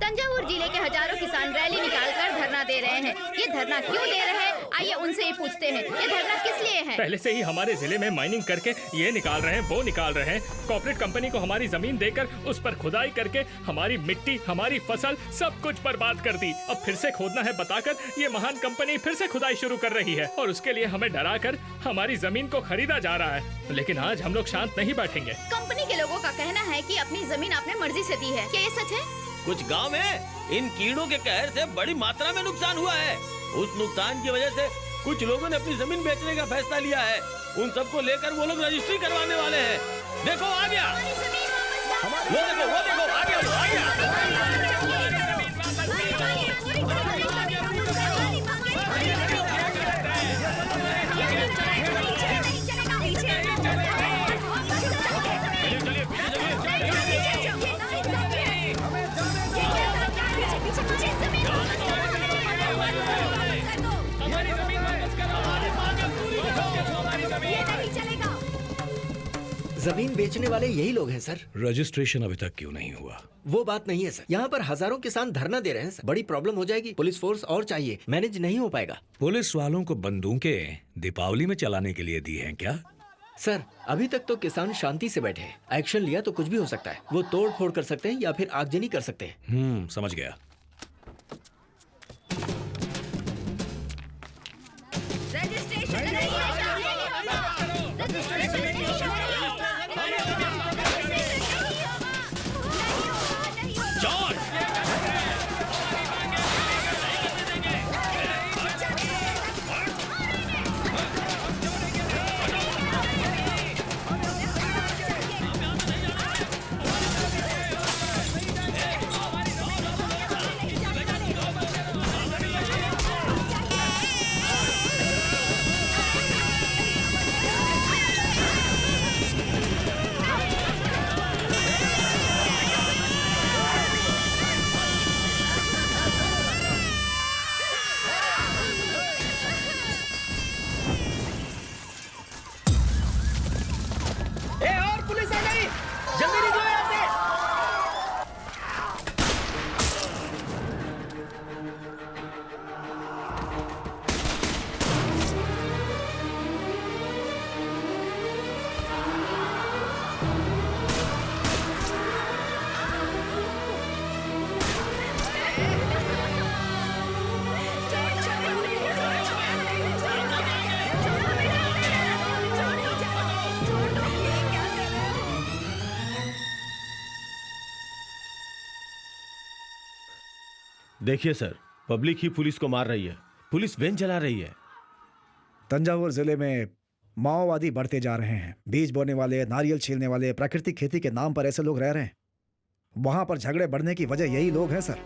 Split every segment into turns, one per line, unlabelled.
तंजावुर जिले के हजारों किसान रैली निकालकर धरना दे रहे हैं। ये धरना क्यों दे रहे हैं, आइए उनसे ही पूछते हैं। ये धरना किस लिए है?
पहले से ही हमारे जिले में माइनिंग करके ये निकाल रहे हैं, वो निकाल रहे हैं। कॉर्पोरेट कंपनी को हमारी जमीन देकर उस पर खुदाई करके हमारी मिट्टी, हमारी फसल सब कुछ बर्बाद कर दी। अब फिर से खोदना है बताकर ये महान कंपनी फिर से खुदाई शुरू कर रही है और उसके लिए हमें डरा कर हमारी जमीन को खरीदा जा रहा है। लेकिन आज हम लोग शांत नहीं बैठेंगे।
कंपनी के लोगों का कहना है कि अपनी जमीन आपने मर्जी से दी है, क्या ये सच है?
कुछ गांव में इन कीड़ों के कहर से बड़ी मात्रा में नुकसान हुआ है। उस नुकसान की वजह से कुछ लोगों ने अपनी जमीन बेचने का फैसला लिया है। उन सबको लेकर वो लोग रजिस्ट्री करवाने वाले हैं। देखो आ गया, वो देखो आ गया, आ गया।
जमीन बेचने वाले यही लोग हैं सर।
रजिस्ट्रेशन अभी तक क्यों नहीं हुआ?
वो बात नहीं है सर, यहाँ पर हजारों किसान धरना दे रहे हैं सर। बड़ी प्रॉब्लम हो जाएगी, पुलिस फोर्स और चाहिए, मैनेज नहीं हो पाएगा।
पुलिस वालों को बंदूकें दीपावली में चलाने के लिए दी हैं क्या?
सर अभी तक तो किसान शांति से बैठे हैं, एक्शन लिया तो कुछ भी हो सकता है। वो तोड़ फोड़ कर सकते हैं या फिर आगजनी कर सकते हैं।
समझ गया।
देखिए सर, पब्लिक ही पुलिस को मार रही है, पुलिस वैन चला रही है।
तंजावुर जिले में माओवादी बढ़ते जा रहे हैं। बीज बोने वाले, नारियल छीलने वाले, प्राकृतिक खेती के नाम पर ऐसे लोग रह रहे हैं। वहां पर झगड़े बढ़ने की वजह यही लोग हैं सर।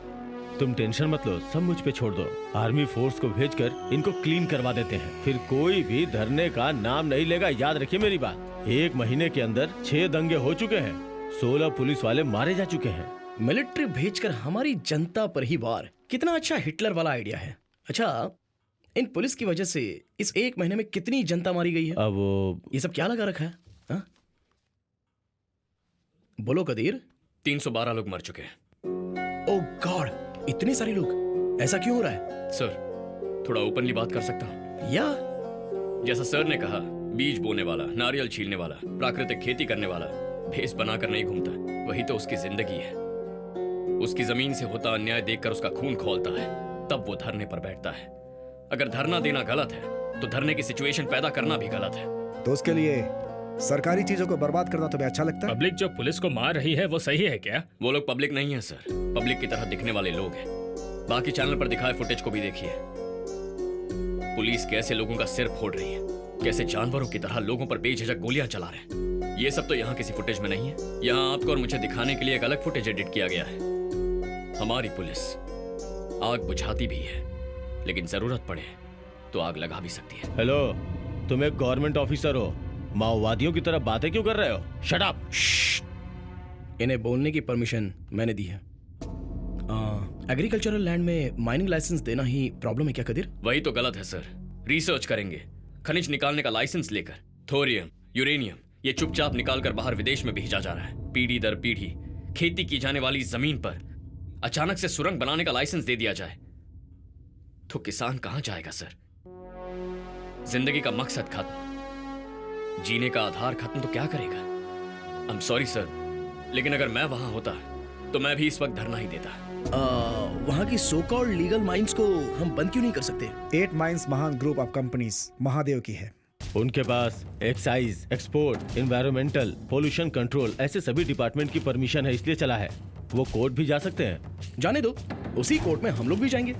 तुम टेंशन मत लो, सब मुझ पे छोड़ दो। आर्मी फोर्स को भेजकर इनको क्लीन करवा देते हैं, फिर कोई भी धरने का नाम नहीं लेगा। याद रखिए मेरी बात। 1 महीने के अंदर 6 दंगे हो चुके हैं, 16 पुलिस वाले मारे जा चुके हैं।
मिलिट्री भेजकर हमारी जनता पर ही वार, कितना अच्छा हिटलर वाला आइडिया है। अच्छा, इन पुलिस की वजह से इस 1 महीने में कितनी जनता मारी गई है?
अब
ये सब क्या लगा रखा है हा? बोलो कदीर।
312 लोग मर चुके हैं।
ओह गॉड, इतने सारे लोग, ऐसा क्यों हो रहा है?
सर थोड़ा ओपनली बात कर सकता हूँ?
या
जैसा सर ने कहा, बीज बोने वाला, नारियल छीलने वाला, प्राकृतिक खेती करने वाला भेस बनाकर नहीं घूमता, वही तो उसकी जिंदगी है। उसकी जमीन से होता अन्याय देखकर उसका खून खौलता है, तब वो धरने पर बैठता है। अगर धरना देना गलत है तो धरने की सिचुएशन पैदा करना भी गलत है।
तो उसके लिए सरकारी चीजों को बर्बाद करना तुम्हें अच्छा लगता है?
पब्लिक जो पुलिस को मार रही है वो सही है क्या?
वो लोग पब्लिक नहीं है सर, पब्लिक की तरह दिखने वाले लोग हैं। बाकी चैनल पर दिखाए फुटेज को भी देखिए। पुलिस कैसे लोगों का सिर फोड़ रही है, कैसे जानवरों की तरह लोगों पर बेझिझक गोलियां चला रहे हैं। ये सब तो यहाँ किसी फुटेज में नहीं है। यहाँ आपको और मुझे दिखाने के लिए एक अलग फुटेज एडिट किया गया है। हमारी पुलिस आग बुझाती भी है, लेकिन जरूरत पड़े तो आग लगा भी सकती है।
हेलो, तुम एक गवर्नमेंट ऑफिसर हो, माओवादियों की तरह बातें क्यों कर रहे हो? Shut up.
इन्हें बोलने की परमिशन मैंने दी है। एग्रीकल्चरल लैंड में माइनिंग लाइसेंस देना ही प्रॉब्लम है क्या कदीर?
वही तो गलत है सर। रिसर्च करेंगे, खनिज निकालने का लाइसेंस लेकर थोरियम, यूरेनियम ये चुपचाप निकालकर बाहर विदेश में भेजा जा रहा है। पीढ़ी दर पीढ़ी खेती की जाने वाली जमीन पर अचानक से सुरंग बनाने का लाइसेंस दे दिया जाए तो किसान कहां जाएगा सर? जिंदगी का मकसद खत्म, जीने का आधार खत्म तो क्या करेगा? आई एम सॉरी सर, लेकिन अगर मैं वहां होता तो मैं भी इस वक्त धरना ही देता।
वहाँ की सो कॉल्ड लीगल माइंस को हम बंद क्यों नहीं कर सकते?
8 माइंस महान ग्रुप ऑफ कंपनीज महादेव की है।
उनके पास excise, export, environmental, pollution control ऐसे सभी डिपार्टमेंट की परमिशन है, इसलिए चला है। वो कोर्ट भी जा सकते हैं।
जाने दो, उसी कोर्ट में हम लोग भी जाएंगे,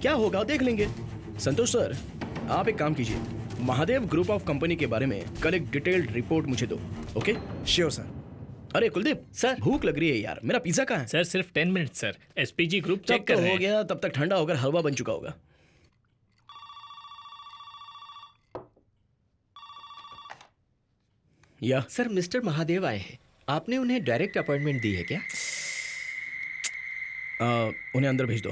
क्या होगा देख लेंगे। संतोष सर, आप एक काम कीजिए, महादेव ग्रुप ऑफ कंपनी के बारे में कल एक डिटेल्ड रिपोर्ट मुझे दो। ओके?
Sure sir.
अरे कुलदीप सर, भूख लग रही है यार, मेरा पिज्जा कहाँ है?
सर सिर्फ 10 मिनट सर, एसपीजी ग्रुप
तब
चेक कर
तो
रहे
हो
हैं।
गया, तब तक ठंडा होकर हलवा बन चुका होगा। या
सर मिस्टर महादेव आए हैं, आपने उन्हें डायरेक्ट अपॉइंटमेंट दी है क्या?
उन्हें अंदर भेज दो।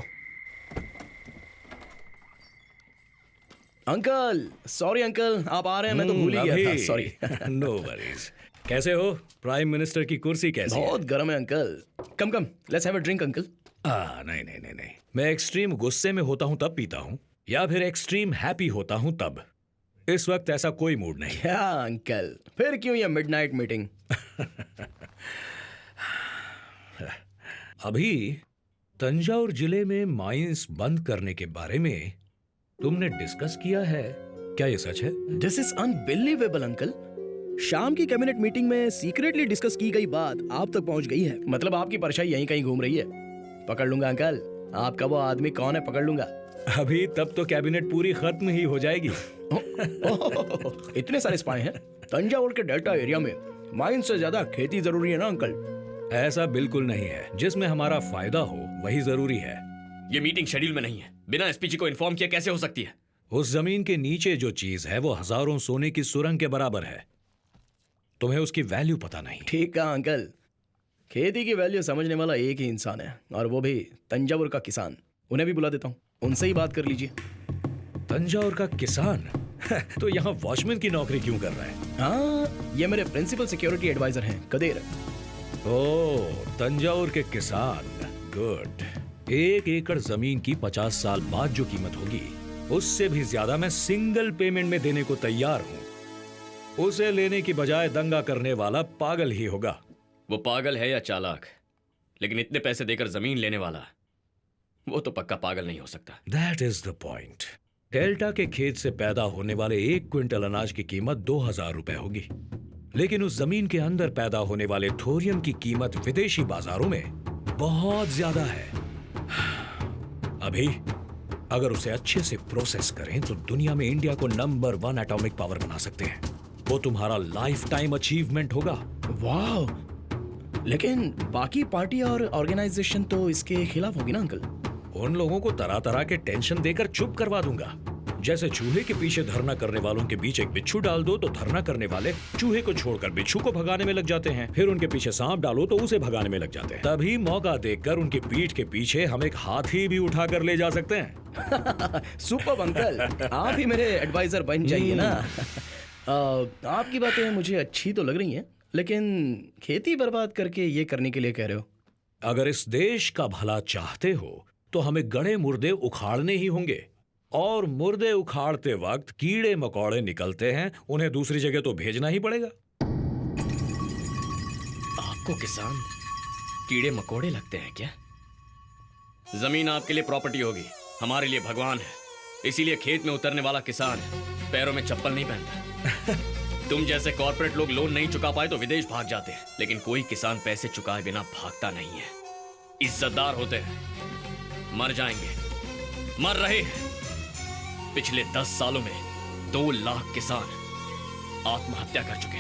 अंकल, सॉरी अंकल, आप आ रहे हैं, मैं तो भूल ही गया था, सॉरी।
No worries. कैसे हो? प्राइम मिनिस्टर की कुर्सी कैसी है?
बहुत गर्म है uncle. Come come, let's have a drink uncle.
नहीं नहीं नहीं नहीं, मैं एक्सट्रीम गुस्से में होता हूं तब पीता हूं, या फिर एक्सट्रीम हैप्पी होता हूं तब। इस वक्त ऐसा कोई मूड नहीं।
क्या अंकल, फिर क्यों ये मिडनाइट मीटिंग?
अभी तंजावुर जिले में माइंस बंद करने के बारे में तुमने डिस्कस किया है क्या? ये सच है?
This is unbelievable uncle. शाम की कैबिनेट मीटिंग में सीक्रेटली डिस्कस की गई बात आप तक पहुंच गई है। मतलब आपकी परछाई यहीं कहीं घूम रही है। पकड़ लूंगा अंकल, आपका वो आदमी कौन है पकड़ लूंगा।
अभी तब तो कैबिनेट पूरी खत्म ही हो जाएगी।
इतने सारे स्पाई हैं तंजावुर के डेल्टा एरिया में, माइन से ज्यादा खेती जरूरी है ना अंकल?
ऐसा बिल्कुल नहीं है, जिसमें हमारा फायदा हो वही जरूरी है।
ये मीटिंग शेड्यूल में नहीं है, बिना एसपीजी को इन्फॉर्म किया कैसे हो सकती है?
उस जमीन के नीचे जो चीज है वो हजारों सोने की सुरंग के बराबर है। तुम्हें उसकी वैल्यू पता नहीं।
ठीक कहा अंकल, खेती की वैल्यू समझने वाला एक ही इंसान है, और वो भी तंजावुर का किसान। उन्हें भी बुला देता हूँ, उनसे ही बात कर लीजिए।
तंजावुर का किसान? तो यहाँ वॉचमैन की नौकरी क्यों कर रहा है?
हाँ, ये मेरे प्रिंसिपल सिक्योरिटी एडवाइजर हैं, कदेर।
ओह, तंजावुर के किसान, गुड। 1 एकड़ जमीन की 50 साल बाद जो कीमत होगी उससे भी ज्यादा मैं सिंगल पेमेंट में देने को तैयार हूँ। उसे लेने की बजाय दंगा करने वाला पागल ही होगा।
वो पागल है या चालाक, लेकिन इतने पैसे देकर जमीन लेने वाला वो तो पक्का पागल नहीं हो सकता।
That is the point. Delta के खेत से पैदा होने वाले 1 क्विंटल अनाज की कीमत 2000 रुपए होगी, लेकिन उस जमीन के अंदर पैदा होने वाले थोरियम की कीमत विदेशी बाजारों में बहुत ज्यादा है। अभी अगर उसे अच्छे से प्रोसेस करें तो दुनिया में इंडिया को नंबर 1 एटॉमिक पावर बना सकते हैं। वो तुम्हारा लाइफ टाइम अचीवमेंट होगा।
वाह, लेकिन बाकी पार्टी और ऑर्गेनाइजेशन तो इसके खिलाफ होगी ना अंकल?
उन लोगों को तरह तरह के टेंशन देकर चुप करवा दूंगा। जैसे चूहे के पीछे धरना करने वालों के बीच एक बिच्छू डाल दो तो धरना करने वाले चूहे को छोड़कर बिच्छू को भगाने में लग जाते हैं, फिर उनके पीछे सांप डालो तो उसे भगाने में लग जाते हैं। तभी मौका देखकर उनकी पीठ के पीछे हम एक हाथी भी उठाकर ले जा सकते हैं।
सुपर अंकल, आप ही मेरे एडवाइजर बन जाइए ना। आपकी बातें मुझे अच्छी तो लग रही हैं, लेकिन खेती बर्बाद करके ये करने के लिए कह रहे हो?
अगर इस देश का भला चाहते हो तो हमें गड़े मुर्दे उखाड़ने ही होंगे, और मुर्दे उखाड़ते वक्त कीड़े मकोड़े निकलते हैं, उन्हें दूसरी जगह तो भेजना ही पड़ेगा।
आपको किसान कीड़े मकोड़े लगते हैं क्या? जमीन आपके लिए प्रॉपर्टी होगी, हमारे लिए भगवान है। इसीलिए खेत में उतरने वाला किसान पैरों में चप्पल नहीं पहनता। तुम जैसे कॉर्पोरेट लोग लोन नहीं चुका पाए तो विदेश भाग जाते हैं, लेकिन कोई किसान पैसे चुकाए बिना भागता नहीं है। इज्जतदार होते हैं, मर जाएंगे, मर रहे हैं। पिछले 10 सालों में 2 लाख किसान आत्महत्या कर चुके